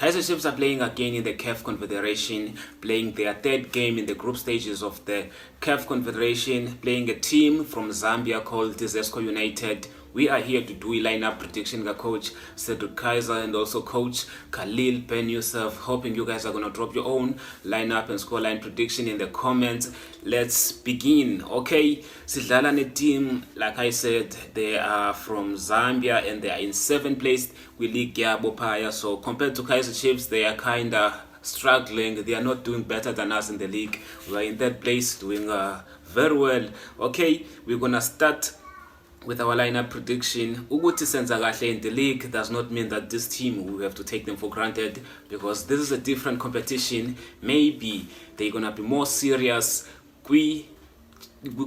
Kaizer Chiefs are playing again in the CAF Confederation, playing their third game in the group stages of the CAF Confederation, playing a team from Zambia called Zesco United. We are here to do a lineup prediction with Coach Cedric Kaizer and also Coach Khalil Ben Youssef. Hoping you guys are going to drop your own lineup and scoreline prediction in the comments. Let's begin. Okay, Sidlalane team, like I said, they are from Zambia and they are in 7th place with League Yabopaya. So compared to Kaizer Chiefs, they are kind of struggling. They are not doing better than us in the league. We are in that place doing very well. Okay, we're going to start with our lineup prediction. Ukuthi senza kahle in the league does not mean that this team, we have to take them for granted, because this is a different competition. Maybe they're gonna be more serious with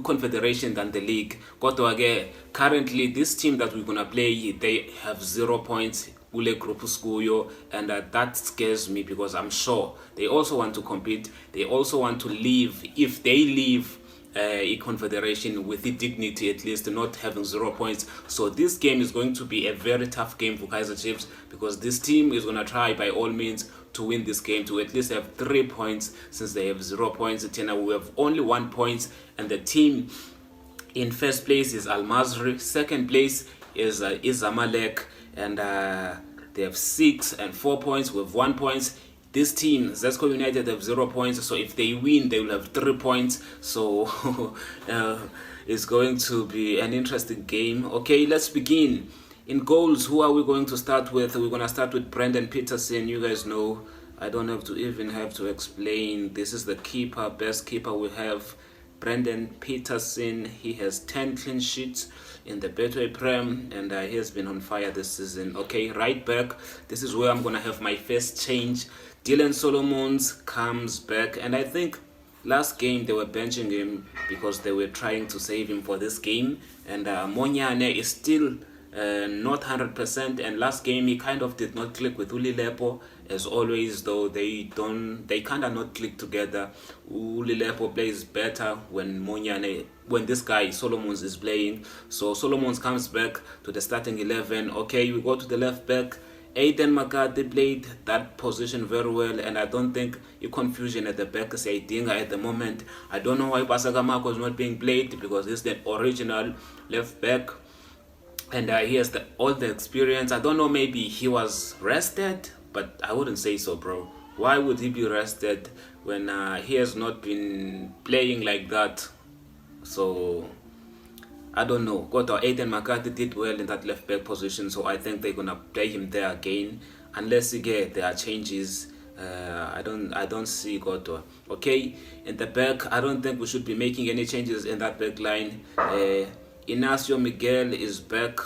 confederation than the league. Kodwa ke currently this team that we're gonna play, they have 0 points ule group skuyo, and that scares me, because I'm sure they also want to compete. They also want to leave. If they leave a confederation with the dignity, at least not having 0 points. So this game is going to be a very tough game for Kaizer Chiefs, because this team is going to try by all means to win this game, to at least have 3 points, since they have 0 points. Tena, we have only 1 point, and the team in first place is Al Masry, second place is Zamalek, and they have 6 and 4 points. We have 1 point. This team, Zesco United, have 0 points, so if they win, they will have 3 points. So it's going to be an interesting game. Okay, let's begin. In goals, who are we going to start with? We're going to start with Brendan Peterson. You guys know, I don't have to explain. This is the keeper, best keeper we have. Brendan Peterson, he has 10 clean sheets in the Betway Prem, and he has been on fire this season. Okay, right back, this is where I'm going to have my first change. Dylan Solomons comes back, and I think last game they were benching him because they were trying to save him for this game. And Monyane is still not 100%, and last game he kind of did not click with Ulilepo, as always, though they kind of not click together. Ulilepo plays better when this guy Solomons is playing. So Solomons comes back to the starting 11. Okay, we go to the left back. Aiden McCarthy played that position very well, and I don't think a confusion at the back is Aidinga at the moment. I don't know why Basagamako is not being played, because he's the original left back, and he has all the experience. I don't know, maybe he was rested, but I wouldn't say so, bro. Why would he be rested when he has not been playing like that? So I don't know. Aiden McCarthy did well in that left back position, so I think they're gonna play him there again, unless there are changes. I don't see Goto. Okay, in the back, I don't think we should be making any changes in that back line. Inacio Miguel is back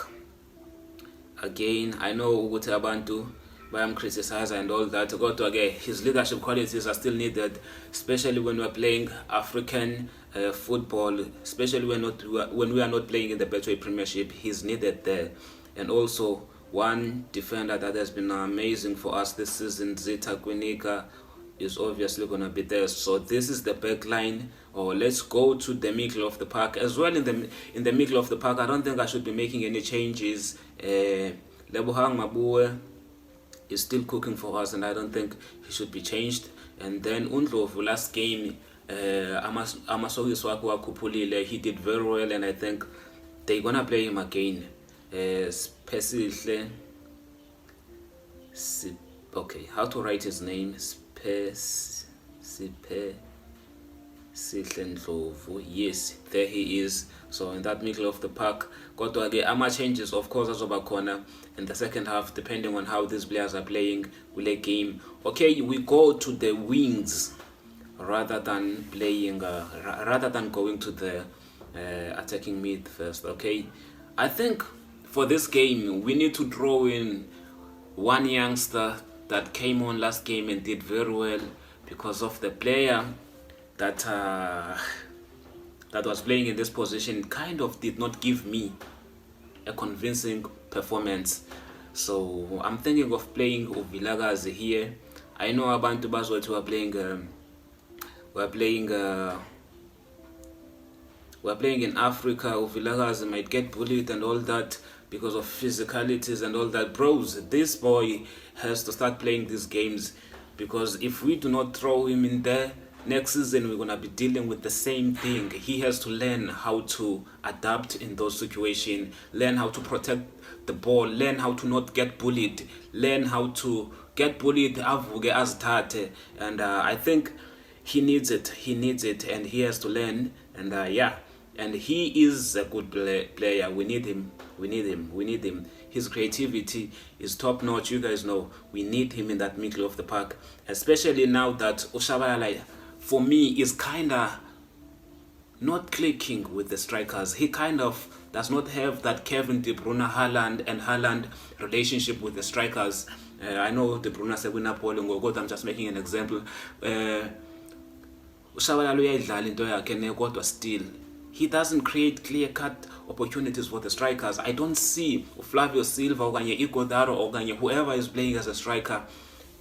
again. I know Uguti Abantu, but I'm criticized and all that. Goto again, his leadership qualities are still needed, especially when we're playing African football, especially when we are not playing in the Betway Premiership. He's needed there. And also one defender that has been amazing for us this season, Zita Kwinika, is obviously going to be there. So this is the back line. Let's go to the middle of the park as well. In the middle of the park, I don't think I should be making any changes. Lebohang Mabue is still cooking for us, and I don't think he should be changed. And then Undlovu, last game, Amasogis Waku Kupulile, he did very well, and I think they're gonna play him again. Okay, how to write his name? Yes, there he is. So in that middle of the park, got to get ama changes, of course, as corner in the second half, depending on how these players are playing will a game. Okay, we go to the wings rather than going to the attacking mid first. Okay, I think for this game we need to draw in one youngster that came on last game and did very well, because of the player that was playing in this position kind of did not give me a convincing performance. So I'm thinking of playing Uvilagazi here. I know Abantu Baswat were playing in Africa. Uvilagazi might get bullied and all that, because of physicalities and all that. Bros, this boy has to start playing these games, because if we do not throw him in there, next season we're going to be dealing with the same thing. He has to learn how to adapt in those situations, learn how to protect the ball, learn how to not get bullied, learn how to get bullied avuke azithathe. And I think he needs it, and he has to learn. And and he is a good player. We need him. His creativity is top notch. You guys know we need him in that middle of the park, especially now that Ushabalala, for me, is kind of not clicking with the strikers. He kind of does not have that Kevin De Bruyne, Haaland relationship with the strikers. I know De Bruyne said we're not polling, but I'm just making an example. Ushabalala uyayidlala into yakhe kodwa still he doesn't create clear-cut opportunities for the strikers. I don't see Flavio Silva or Igodaro or whoever is playing as a striker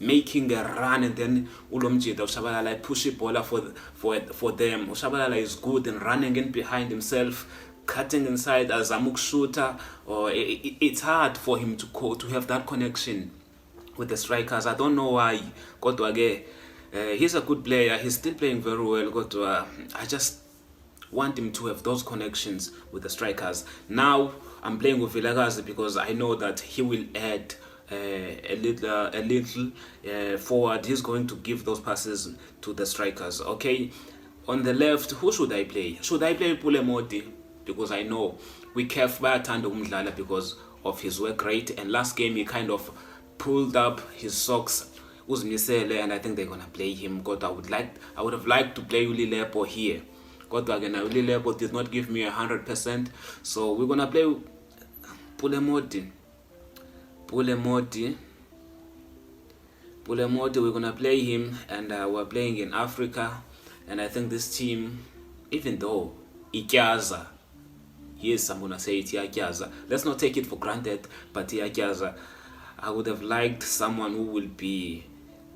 making a run, and then Ulomjida Ushabalala push it ball for them. Ushabalala is good in running in behind himself, cutting inside as a Zamuk shooter, or it's hard for him to have that connection with the strikers. I don't know why. He's a good player. He's still playing very well. I just want him to have those connections with the strikers. Now I'm playing with Vilakazi because I know that he will add a little forward. He's going to give those passes to the strikers. Okay, on the left, who should I play? Should I play Pulemodi? Because I know we Kef bayathanda umdlala because of his work rate, and last game he kind of pulled up his socks, uzimisele, and I think they're gonna play him. I would have liked to play Ulilepo here. Again, Ulilepo did not give me 100%, so we're gonna play Pulemodi. We're gonna play him, and we're playing in Africa, and I think this team, even though Ikyaza, yes, I'm gonna say it, Ikyaza. Let's not take it for granted, but Ikyaza, I would have liked someone who will be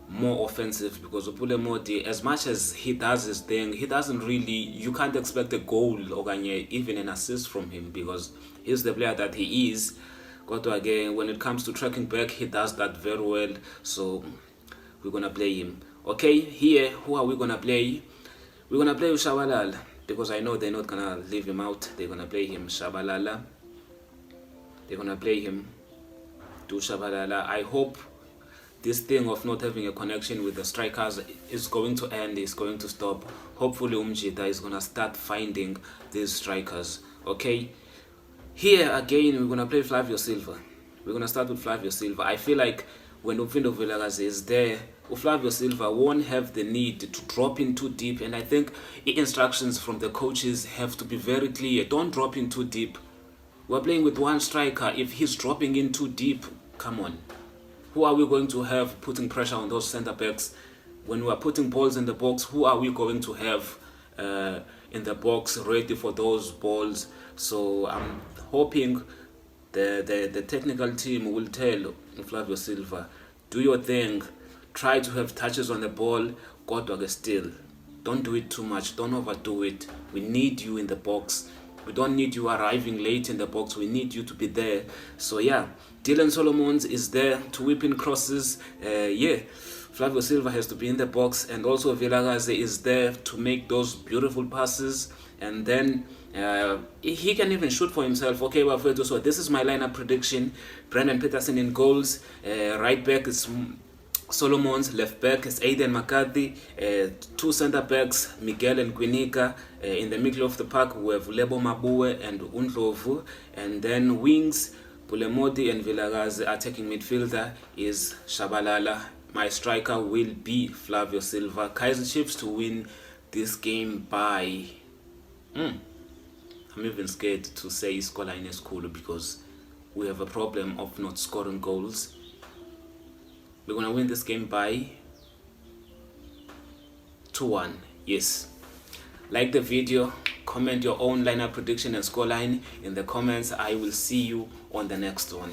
more offensive, because Pulemodi, as much as he does his thing, he doesn't really, you can't expect a goal or even an assist from him, because he's the player that he is. Again, when it comes to tracking back, he does that very well, so we're gonna play him. Okay, here, who are we gonna play? We're gonna play Ushabalala, because I know they're not gonna leave him out. They're gonna play him Shabalala. They're gonna play him to Shabalala. I hope this thing of not having a connection with the strikers is going to end, is going to stop. Hopefully Umjita is gonna start finding these strikers. Okay, here again we're gonna play Flavio Silva. We're gonna start with Flavio Silva. I feel like when Uphindo Vilakazi is there, Flavio Silva won't have the need to drop in too deep, and I think the instructions from the coaches have to be very clear. Don't drop in too deep. We're playing with one striker. If he's dropping in too deep, come on. Who are we going to have putting pressure on those center backs? When we are putting balls in the box, who are we going to have in the box ready for those balls? So I'm hoping the technical team will tell Flavio Silva, do your thing, try to have touches on the ball, still. Don't do it too much, don't overdo it. We need you in the box. We don't need you arriving late in the box. We need you to be there. So yeah, Dylan Solomons is there to whip in crosses. Flavio Silva has to be in the box, and also Vilakazi is there to make those beautiful passes. And then he can even shoot for himself. Okay, so this is my lineup prediction. Brendan Peterson in goals. Right back is Solomons, left back is Aiden McCarthy, two center backs, Miguel and Quinica. In the middle of the park, we have Lebo Mabue and Undlovu. And then wings, Pulemodi and Vilakazi. Attacking midfielder is Shabalala. My striker will be Flavio Silva. Kaizer Chiefs to win this game by... I'm even scared to say scoreline is cool, because we have a problem of not scoring goals. We're going to win this game by 2-1. Yes. Like the video, comment your own lineup prediction and scoreline in the comments. I will see you on the next one.